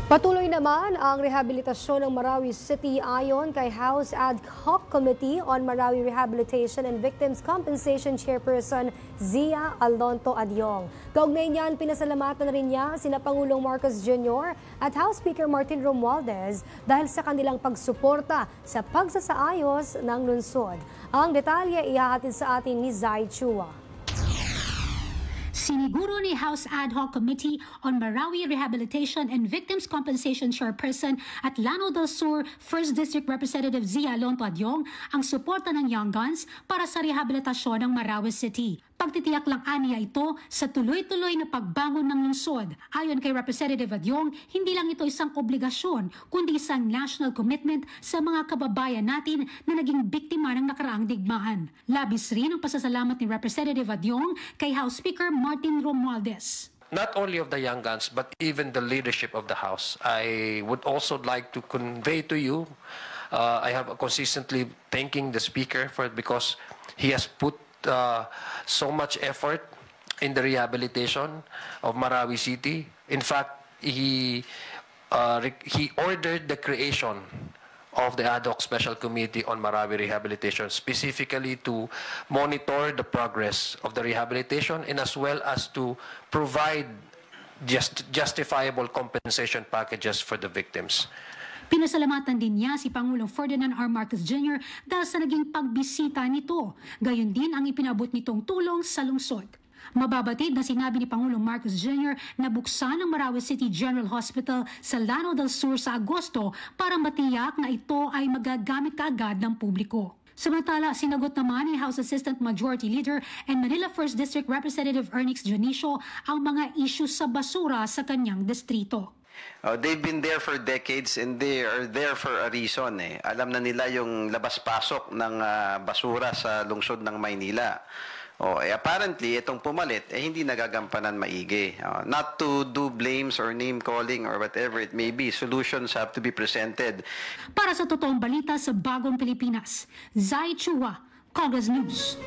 Patuloy naman ang rehabilitasyon ng Marawi City ayon kay House Ad Hoc Committee on Marawi Rehabilitation and Victims Compensation Chairperson Zia Alonto Adyong. Kaugnay niyan, pinasalamatan rin niya sina Pangulong Marcos Jr. at House Speaker Martin Romualdez dahil sa kanilang pagsuporta sa pagsasaayos ng lungsod. Ang detalye ihahatid sa atin ni Zai Chua. Siniguro ni House Ad Hoc Committee on Marawi Rehabilitation and Victims Compensation Chairperson at Lanao del Sur 1st District Representative Zia Alonto Adyong ang suporta ng Young Guns para sa rehabilitasyon ng Marawi City. Pagtitiyak lang aniya ito sa tuloy-tuloy na pagbangon ng lungsod. Ayon kay Representative Adyong, hindi lang ito isang obligasyon, kundi isang national commitment sa mga kababayan natin na naging biktima ng nakaraang digmaan. Labis rin ang pasasalamat ni Representative Adyong kay House Speaker Martin Romualdez. Not only of the Young Guns, but even the leadership of the House. I would also like to convey to you, I have consistently thanking the Speaker for it because he has put so much effort in the rehabilitation of Marawi City. In fact, he ordered the creation of the Ad Hoc Special Committee on Marawi Rehabilitation, specifically to monitor the progress of the rehabilitation and as well as to provide justifiable compensation packages for the victims. Pinasalamatan din niya si Pangulong Ferdinand R. Marcos Jr. dahil sa naging pagbisita nito. Gayon din ang ipinabot nitong tulong sa lungsod. Mababatid na sinabi ni Pangulong Marcos Jr. na buksan ang Marawi City General Hospital sa Lanao del Sur sa Agosto para matiyak na ito ay magagamit kaagad ng publiko. Samantala, sinagot naman ni House Assistant Majority Leader and Manila 1st District Representative Ernix Dionisio ang mga issues sa basura sa kanyang distrito. They've been there for decades and they are there for a reason. Alam na nila yung labas-pasok ng basura sa lungsod ng Maynila. Apparently, itong pumalit, hindi nagagampanan maigi. Not to do blames or name-calling or whatever it may be, solutions have to be presented. Para sa totoong balita sa Bagong Pilipinas, Zai Chua, Congress News.